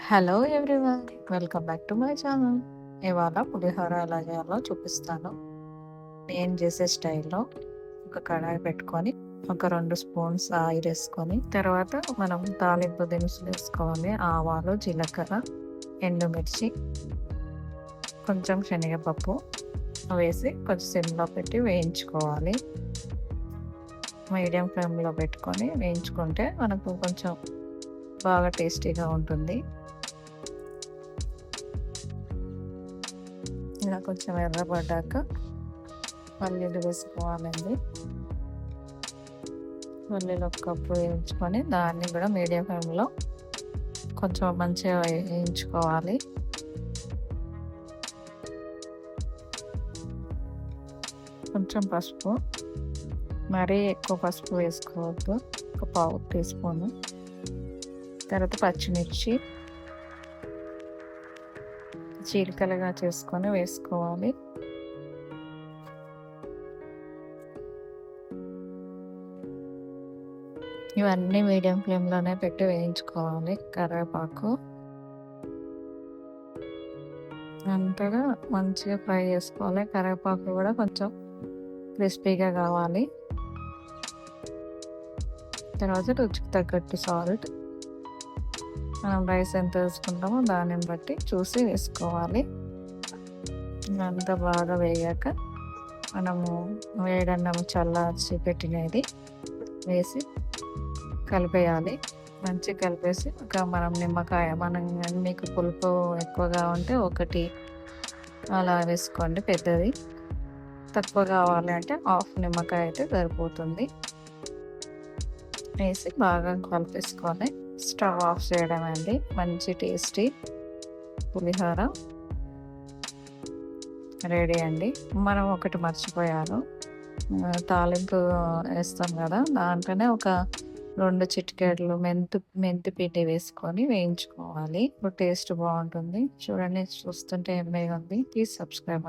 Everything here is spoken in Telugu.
Hello everyone, welcome back to my channel. ఇవాళ పులిహోర ఎలా చేయాలో చూపిస్తాను. నేను చేసే స్టైల్లో ఒక కడాయి పెట్టుకొని ఒక 2 స్పూన్స్ ఆయిల్ వేసుకొని తర్వాత మనం తాలింపు దినుసులు వేసుకోవాలి. ఆవాలు, జీలకర్ర, ఎండుమిర్చి, కొంచెం శనగపప్పు వేసి కొంచెం సిమ్లో పెట్టి వేయించుకోవాలి. మీడియం ఫ్లేమ్లో పెట్టుకొని వేయించుకుంటే మనకు కొంచెం బాగా టేస్టీగా ఉంటుంది. ఇలా కొంచెం ఎర్రబడ్డాక పల్లీలు వేసుకోవాలండి. పల్లీలు ఒక కప్పు వేయించుకొని దాన్ని కూడా మీడియం ఫ్లేమ్లో కొంచెం మంచిగా వేయించుకోవాలి. కొంచెం పసుపు, మరీ ఎక్కువ పసుపు వేసుకోవద్దు, ఒక పావు టీ స్పూను. తర్వాత పచ్చిమిర్చి చీలికలుగా చేసుకొని వేసుకోవాలి. ఇవన్నీ మీడియం ఫ్లేమ్లోనే పెట్టి వేయించుకోవాలి. కరివేపాకు అంతగా మంచిగా ఫ్రై చేసుకోవాలి. కరివేపాకు కూడా కొంచెం క్రిస్పీగా కావాలి. తర్వాత రుచికి తగ్గట్టు సాల్ట్, మనం రైస్ ఎంత వేసుకుంటామో దాన్ని బట్టి చూసి వేసుకోవాలి. ఇదంతా బాగా వేగాక మనము వేడన్నం చల్లార్చి పెట్టినది వేసి కలిపేయాలి. మంచిగా కలిపేసి మనం నిమ్మకాయ, మీకు పులుపు ఎక్కువగా ఉంటే ఒకటి అలా వేసుకోండి పెద్దది. తక్కువ కావాలి అంటే హాఫ్ నిమ్మకాయ అయితే సరిపోతుంది. వేసి బాగా కలిపేసుకొని స్టవ్ ఆఫ్ చేయడం అండి. మంచి టేస్టీ పులిహోర రెడీ అండి. మనం ఒకటి మర్చిపోయాను, తాలింపు వేస్తాం కదా, దాంట్లోనే ఒక 2 చిటికెళ్ళు మెంతి పిండి వేసుకొని వేయించుకోవాలి. ఇప్పుడు టేస్ట్ బాగుంటుంది. చూడండి, చూస్తుంటే ఎమ్మగా ఉంది. Please subscribe.